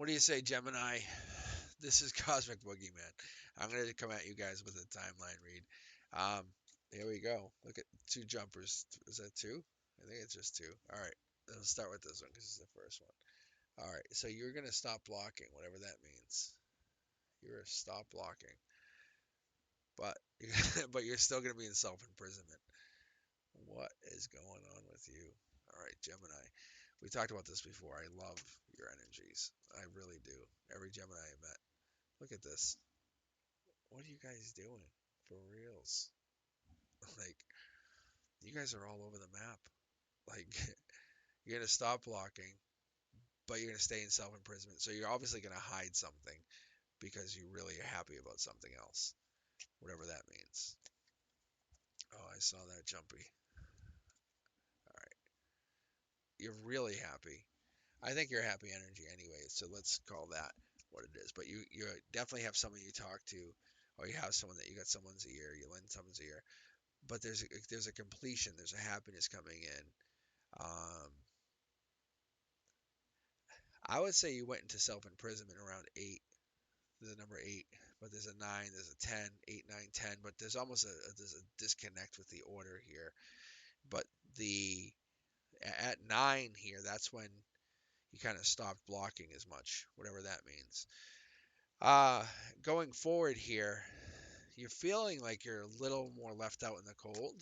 What do you say, Gemini? This is Cosmic Boogeyman. I'm going to come at you guys with a timeline read. Um, Here we go. Look at two jumpers. Is that two? I think it's just two. All right. Let's start with this one because it's the first one. All right. So you're going to stop blocking, whatever that means. You're going to stop blocking, but but you're still going to be in self-imprisonment. What is going on with you? All right, Gemini. We talked about this before. I love your energies. I really do. Every Gemini I met. Look at this. What are you guys doing? For reals. Like, you guys are all over the map. Like, you're going to stop blocking, but you're going to stay in self imprisonment. So you're obviously going to hide something because you really are happy about something else, whatever that means. Oh, I saw that jumpy. All right. You're really happy. I think you're happy energy anyway, so let's call that what it is. But you definitely have someone you talk to, or you have someone that you got someone's ear, you lend someone's ear. But there's a completion, there's a happiness coming in. Um, I would say you went into self imprisonment around eight. There's a number eight, but there's a nine, there's a 10, 8, 9, 10. But there's almost there's a disconnect with the order here. But the at nine here, that's when you kind of stopped blocking as much, whatever that means. Uh, Going forward here, you're feeling like you're a little more left out in the cold,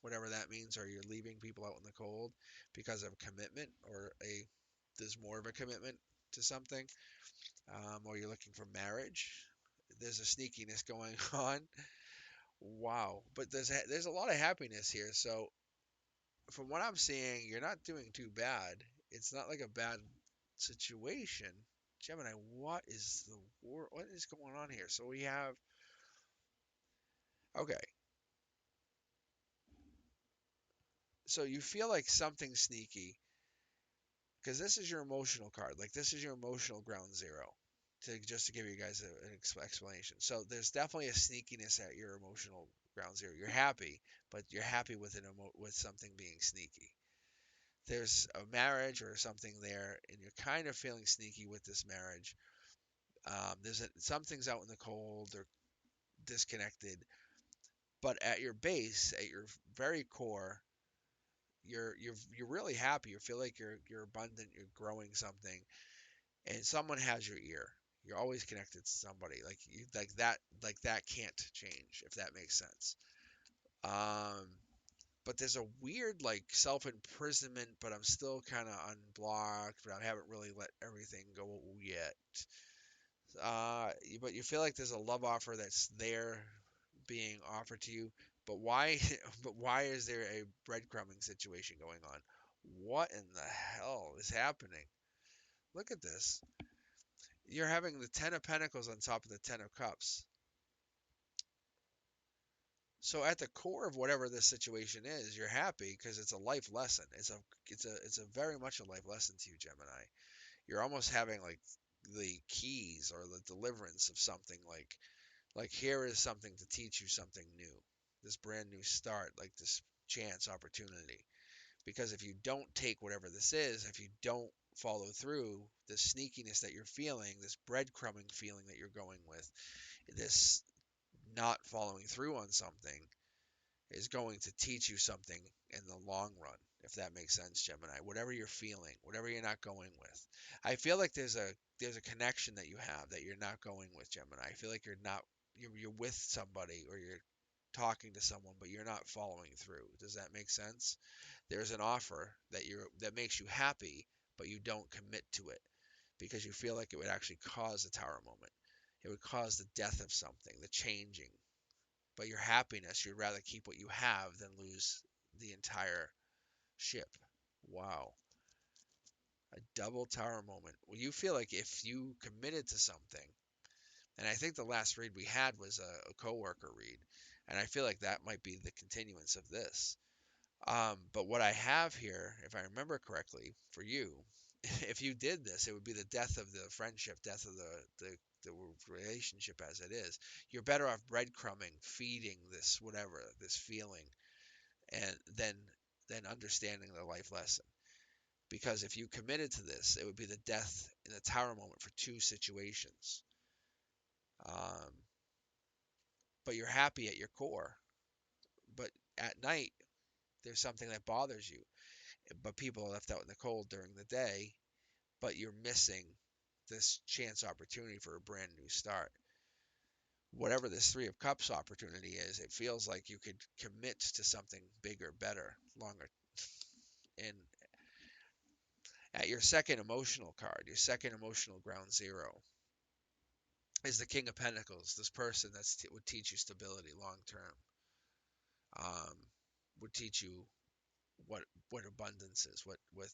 whatever that means, or you're leaving people out in the cold because of commitment, or there's more of a commitment to something, or you're looking for marriage. There's a sneakiness going on. Wow, but there's a lot of happiness here. So from what I'm seeing, you're not doing too bad. It's not like a bad situation. Gemini, what is what is going on here? So we have, okay, so you feel like something sneaky because this is your emotional card. Like this is your emotional ground zero. To just to give you guys an explanation. So there's definitely a sneakiness at your emotional ground zero. You're happy, but you're happy with with something being sneaky. There's a marriage or something there, and you're kind of feeling sneaky with this marriage. Something's out in the cold or disconnected, but at your base, at your very core, you're really happy. You feel like you're abundant. You're growing something, and someone has your ear. You're always connected to somebody. Like that can't change if that makes sense. Um, but there's a weird like self imprisonment, but I'm still kind of unblocked, but I haven't really let everything go yet. But you feel like there's a love offer that's there being offered to you. But why? But why is there a breadcrumbing situation going on? What in the hell is happening? Look at this. You're having the Ten of Pentacles on top of the Ten of Cups. So at the core of whatever this situation is, you're happy because it's a life lesson. It's a very much a life lesson to you, Gemini. You're almost having like the keys or the deliverance of something like here is something to teach you something new. This brand new start, like this chance opportunity. Because if you don't take whatever this is, if you don't follow through, the sneakiness that you're feeling, this breadcrumbing feeling that you're going with, this not following through on something is going to teach you something in the long run, if that makes sense, Gemini. Whatever you're feeling, whatever you're not going with. I feel like there's a connection that you have that you're not going with, Gemini. I feel like you're with somebody or you're talking to someone, but you're not following through. Does that make sense? There's an offer that makes you happy, but you don't commit to it because you feel like it would actually cause a tower moment. It would cause the death of something, the changing. But your happiness, you'd rather keep what you have than lose the entire ship. Wow. A double tower moment. Well, you feel like if you committed to something, and I think the last read we had was a coworker read, and I feel like that might be the continuance of this. But what I have here, if I remember correctly, for you, if you did this, it would be the death of the friendship, death of the relationship as it is. You're better off breadcrumbing, feeding this whatever, this feeling, and then understanding the life lesson. Because if you committed to this, it would be the death in the tower moment for two situations. Um, but you're happy at your core. But at night, there's something that bothers you. But people are left out in the cold during the day, but you're missing this chance opportunity for a brand new start. Whatever this Three of Cups opportunity is, it feels like you could commit to something bigger, better, longer. And at your second emotional card, your second emotional ground zero, is the King of Pentacles. This person that would teach you stability long term, um, would teach you what what abundance is, what with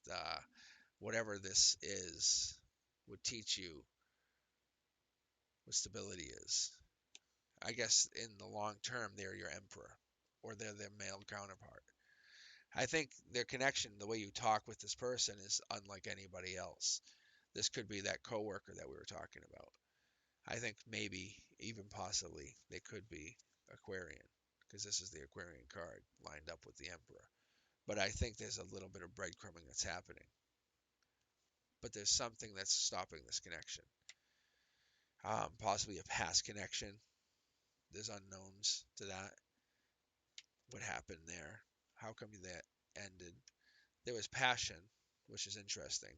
whatever this is, would teach you what stability is. I guess in the long term, they're your emperor, or they're their male counterpart. I think their connection, the way you talk with this person, is unlike anybody else. This could be that coworker that we were talking about. I think maybe, even possibly, they could be Aquarian, because this is the Aquarian card lined up with the Emperor. But I think there's a little bit of breadcrumbing that's happening. But there's something that's stopping this connection. Possibly a past connection. There's unknowns to that. What happened there? How come that ended? There was passion, which is interesting,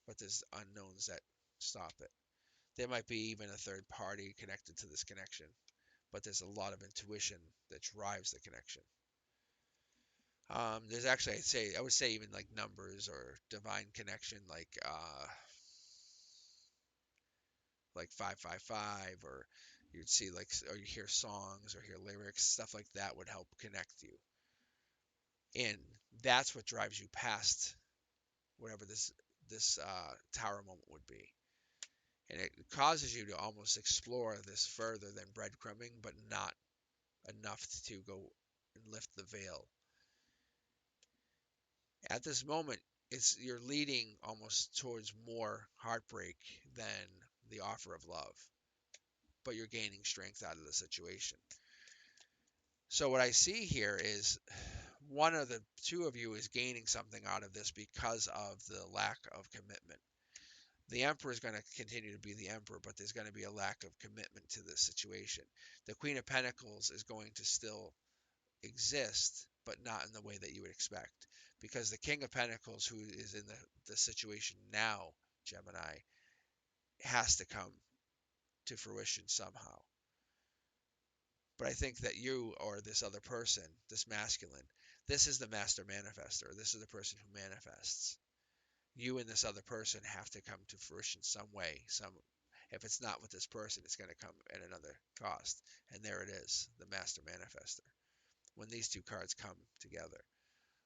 but there's unknowns that stop it. There might be even a third party connected to this connection, but there's a lot of intuition that drives the connection. There's actually, I would say even like numbers or divine connection, like 555, or you'd see like, or you hear songs or hear lyrics, stuff like that would help connect you. And that's what drives you past whatever this tower moment would be. And it causes you to almost explore this further than breadcrumbing, but not enough to go and lift the veil. At this moment, you're leading almost towards more heartbreak than the offer of love, but you're gaining strength out of the situation. So what I see here is one of the two of you is gaining something out of this because of the lack of commitment. The Emperor is going to continue to be the Emperor, but there's going to be a lack of commitment to this situation. The Queen of Pentacles is going to still exist, but not in the way that you would expect. Because the King of Pentacles, who is in the situation now, Gemini, has to come to fruition somehow. But I think that you or this other person, this masculine, this is the master manifester. This is the person who manifests. You and this other person have to come to fruition some way. If it's not with this person, it's going to come at another cost. And there it is, the master manifester. When these two cards come together.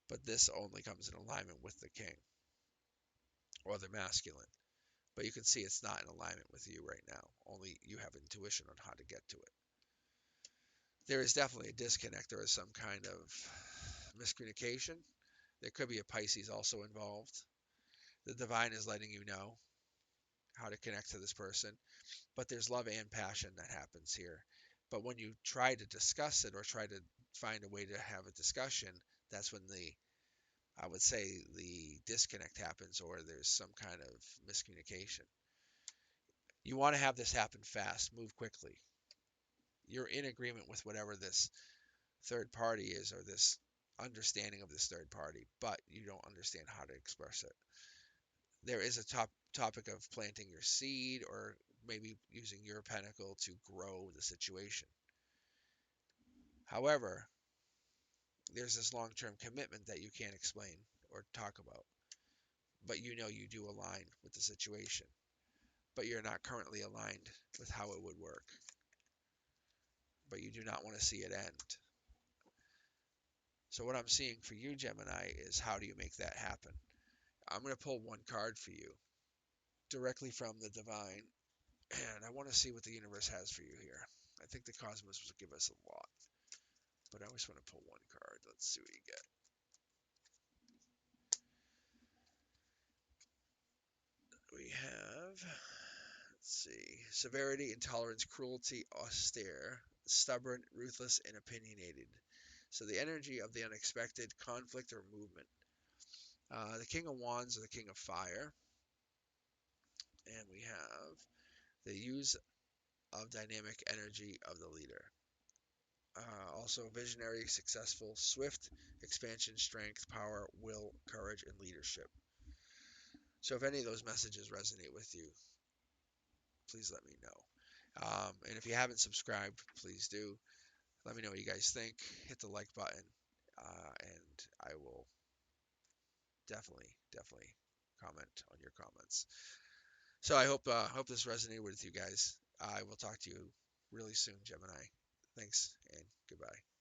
But this only comes in alignment with the king or the masculine. But you can see it's not in alignment with you right now. Only you have intuition on how to get to it. There is definitely a disconnect. There is some kind of miscommunication. There could be a Pisces also involved. The divine is letting you know how to connect to this person. But there's love and passion that happens here. But when you try to discuss it or try to find a way to have a discussion, that's when I would say the disconnect happens, or there's some kind of miscommunication. You want to have this happen fast, move quickly. You're in agreement with whatever this third party is, or this understanding of this third party, but you don't understand how to express it. There is a topic of planting your seed, or maybe using your pentacle to grow the situation. However, there's this long-term commitment that you can't explain or talk about, but you know you do align with the situation, but you're not currently aligned with how it would work, but you do not want to see it end. So what I'm seeing for you, Gemini, is how do you make that happen? I'm going to pull one card for you directly from the divine, and I want to see what the universe has for you here. I think the cosmos will give us a lot, but I always want to pull one card. Let's see what you get. We have, let's see, severity, intolerance, cruelty, austere, stubborn, ruthless, and opinionated. So the energy of the unexpected, conflict or movement. The King of Wands or the King of Fire. And we have the use of dynamic energy of the leader. Also, visionary, successful, swift, expansion, strength, power, will, courage, and leadership. So if any of those messages resonate with you, please let me know. And if you haven't subscribed, please do. Let me know what you guys think. Hit the like button, and I will definitely comment on your comments. So I hope this resonated with you guys. I will talk to you really soon, Gemini. Thanks and goodbye.